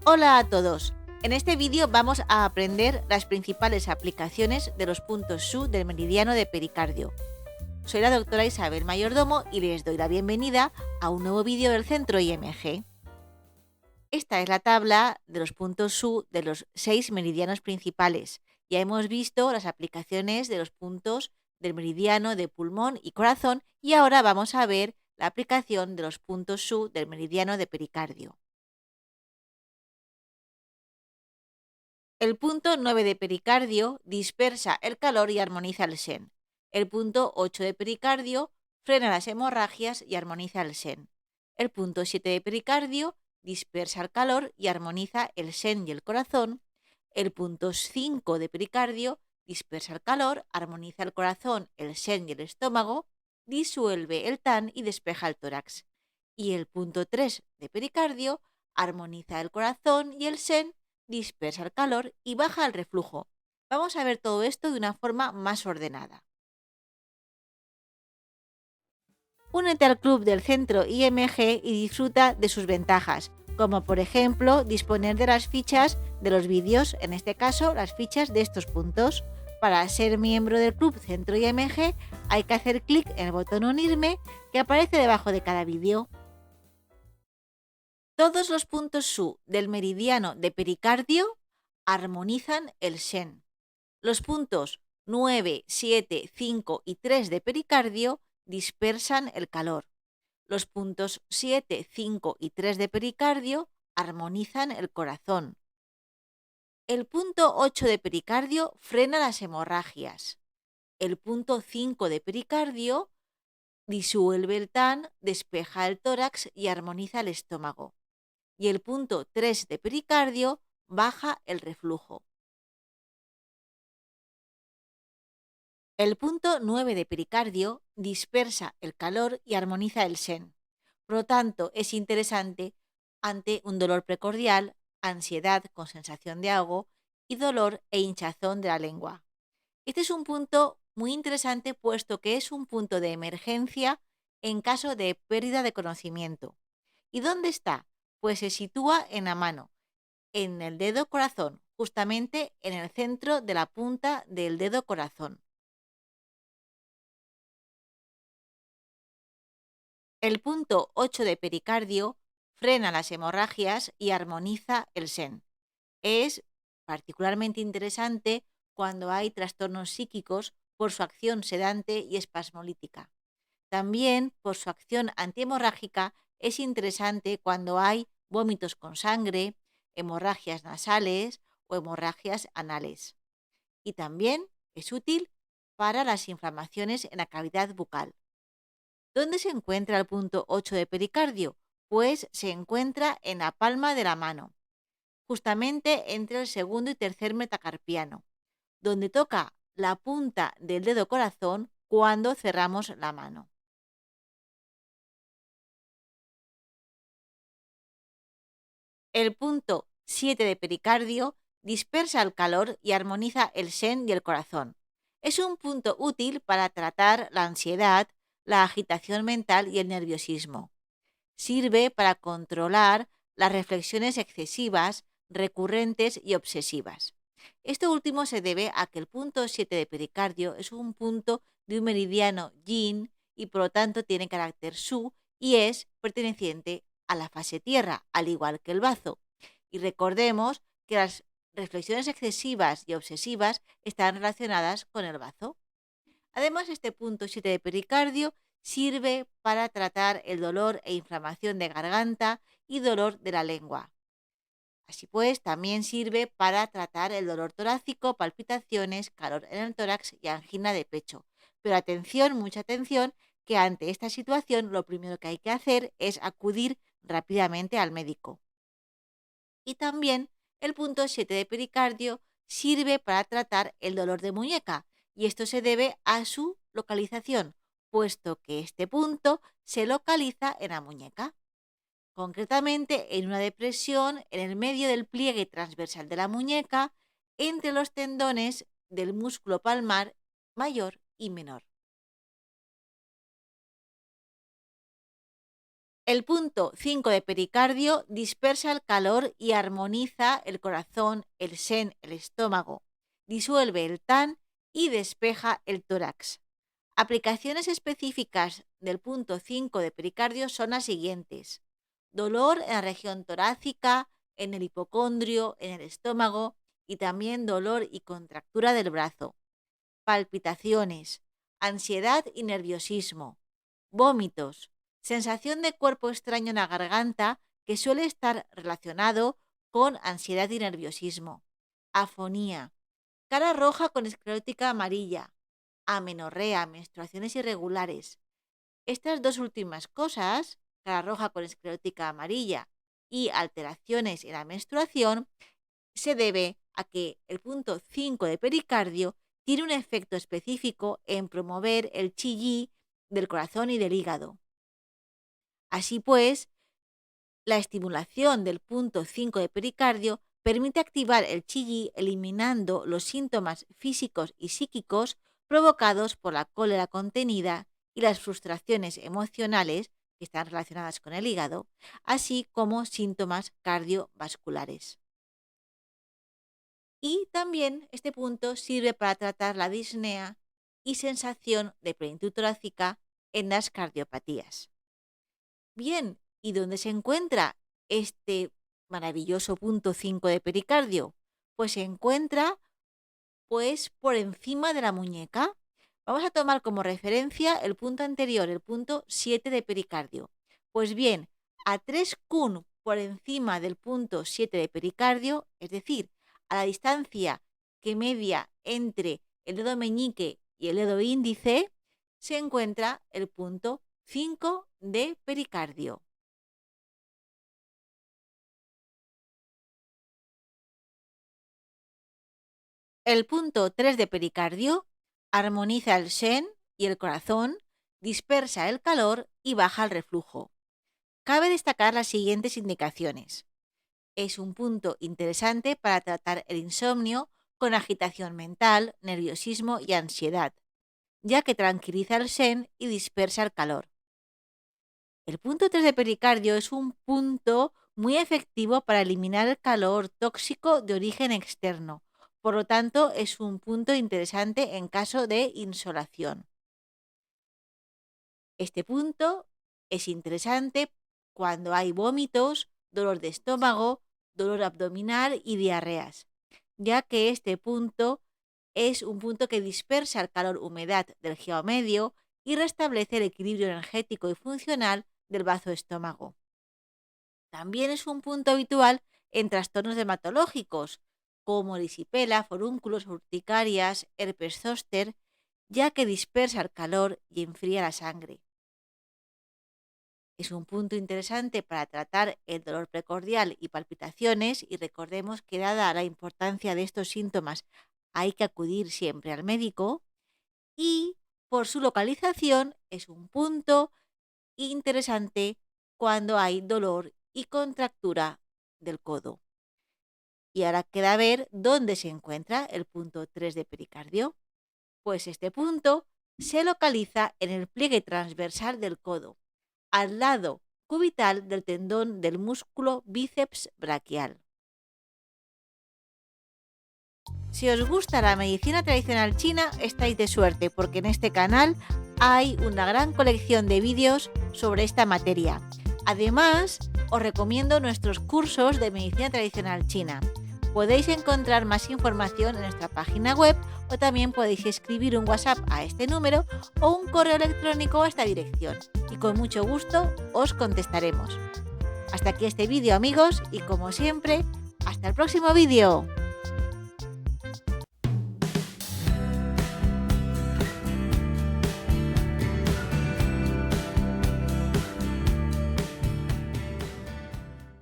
Hola a todos. En este vídeo vamos a aprender las principales aplicaciones de los puntos SU del meridiano de pericardio. Soy la doctora Isabel Mayordomo y les doy la bienvenida a un nuevo vídeo del Centro IMG. Esta es la tabla de los puntos SU de los 6 meridianos principales. Ya hemos visto las aplicaciones de los puntos del meridiano de pulmón y corazón y ahora vamos a ver la aplicación de los puntos SU del meridiano de pericardio. El punto 9 de pericardio dispersa el calor y armoniza el sen. El punto 8 de pericardio frena las hemorragias y armoniza el sen. El punto 7 de pericardio dispersa el calor y armoniza el sen y el corazón. El punto 5 de pericardio dispersa el calor, armoniza el corazón, el sen y el estómago, disuelve el TAN y despeja el tórax. Y el punto 3 de pericardio armoniza el corazón y el sen, dispersa el calor y baja el reflujo. Vamos a ver todo esto de una forma más ordenada. Únete al club del Centro IMG y disfruta de sus ventajas, como por ejemplo disponer de las fichas de los vídeos, en este caso las fichas de estos puntos. Para ser miembro del club Centro IMG hay que hacer clic en el botón unirme que aparece debajo de cada vídeo. Todos los puntos SU del meridiano de pericardio armonizan el sen. Los puntos 9, 7, 5 y 3 de pericardio dispersan el calor. Los puntos 7, 5 y 3 de pericardio armonizan el corazón. El punto 8 de pericardio frena las hemorragias. El punto 5 de pericardio disuelve el TAN, despeja el tórax y armoniza el estómago. Y el punto 3 de pericardio baja el reflujo. El punto 9 de pericardio dispersa el calor y armoniza el sen. Por lo tanto, es interesante ante un dolor precordial, ansiedad con sensación de ahogo y dolor e hinchazón de la lengua. Este es un punto muy interesante puesto que es un punto de emergencia en caso de pérdida de conocimiento. ¿Y dónde está? Pues se sitúa en la mano, en el dedo corazón, justamente en el centro de la punta del dedo corazón. El punto 8 de pericardio frena las hemorragias y armoniza el sen. Es particularmente interesante cuando hay trastornos psíquicos por su acción sedante y espasmolítica. También por su acción antihemorrágica es interesante cuando hay vómitos con sangre, hemorragias nasales o hemorragias anales. Y también es útil para las inflamaciones en la cavidad bucal. ¿Dónde se encuentra el punto 8 de pericardio? Pues se encuentra en la palma de la mano, justamente entre el segundo y tercer metacarpiano, donde toca la punta del dedo corazón cuando cerramos la mano. El punto 7 de pericardio dispersa el calor y armoniza el sen y el corazón. Es un punto útil para tratar la ansiedad, la agitación mental y el nerviosismo. Sirve para controlar las reflexiones excesivas, recurrentes y obsesivas. Esto último se debe a que el punto 7 de pericardio es un punto de un meridiano yin y por lo tanto tiene carácter su y es perteneciente a la fase tierra, al igual que el bazo. Y recordemos que las reflexiones excesivas y obsesivas están relacionadas con el bazo. Además, este punto 7 de pericardio sirve para tratar el dolor e inflamación de garganta y dolor de la lengua. Así pues, también sirve para tratar el dolor torácico, palpitaciones, calor en el tórax y angina de pecho. Pero atención, mucha atención, que ante esta situación lo primero que hay que hacer es acudir rápidamente al médico. Y también el punto 7 de pericardio sirve para tratar el dolor de muñeca y esto se debe a su localización, puesto que este punto se localiza en la muñeca, concretamente en una depresión en el medio del pliegue transversal de la muñeca entre los tendones del músculo palmar mayor y menor. El punto 5 de pericardio dispersa el calor y armoniza el corazón, el sen, el estómago, disuelve el TAN y despeja el tórax. Aplicaciones específicas del punto 5 de pericardio son las siguientes: dolor en la región torácica, en el hipocondrio, en el estómago y también dolor y contractura del brazo, palpitaciones, ansiedad y nerviosismo, vómitos, sensación de cuerpo extraño en la garganta que suele estar relacionado con ansiedad y nerviosismo, afonía, cara roja con esclerótica amarilla, amenorrea, menstruaciones irregulares. Estas dos últimas cosas, cara roja con esclerótica amarilla y alteraciones en la menstruación, se debe a que el punto 5 de pericardio tiene un efecto específico en promover el chi-yi del corazón y del hígado. Así pues, la estimulación del punto 5 de pericardio permite activar el chi-yi eliminando los síntomas físicos y psíquicos provocados por la cólera contenida y las frustraciones emocionales que están relacionadas con el hígado, así como síntomas cardiovasculares. Y también este punto sirve para tratar la disnea y sensación de plenitud torácica en las cardiopatías. Bien, ¿y dónde se encuentra este maravilloso punto 5 de pericardio? Pues se encuentra por encima de la muñeca. Vamos a tomar como referencia el punto anterior, el punto 7 de pericardio. Pues bien, a 3 kun por encima del punto 7 de pericardio, es decir, a la distancia que media entre el dedo meñique y el dedo índice, se encuentra el punto 5 de pericardio. El punto 3 de pericardio armoniza el shen y el corazón, dispersa el calor y baja el reflujo. Cabe destacar las siguientes indicaciones. Es un punto interesante para tratar el insomnio con agitación mental, nerviosismo y ansiedad, ya que tranquiliza el shen y dispersa el calor. El punto 3 de pericardio es un punto muy efectivo para eliminar el calor tóxico de origen externo. Por lo tanto, es un punto interesante en caso de insolación. Este punto es interesante cuando hay vómitos, dolor de estómago, dolor abdominal y diarreas, ya que este punto es un punto que dispersa el calor-humedad del geomedio y restablece el equilibrio energético y funcional del bazo-estómago. También es un punto habitual en trastornos dermatológicos, como erisipela, forúnculos, urticarias, herpes zóster, ya que dispersa el calor y enfría la sangre. Es un punto interesante para tratar el dolor precordial y palpitaciones, y recordemos que dada la importancia de estos síntomas hay que acudir siempre al médico, y por su localización es un punto interesante cuando hay dolor y contractura del codo. Y ahora queda ver dónde se encuentra el punto 3 de pericardio. Pues este punto se localiza en el pliegue transversal del codo, al lado cubital del tendón del músculo bíceps braquial. Si os gusta la medicina tradicional china, estáis de suerte, porque en este canal hay una gran colección de vídeos sobre esta materia. Además, os recomiendo nuestros cursos de medicina tradicional china. Podéis encontrar más información en nuestra página web, o también podéis escribir un WhatsApp a este número o un correo electrónico a esta dirección, y con mucho gusto os contestaremos. Hasta aquí este vídeo, amigos, y como siempre, hasta el próximo vídeo.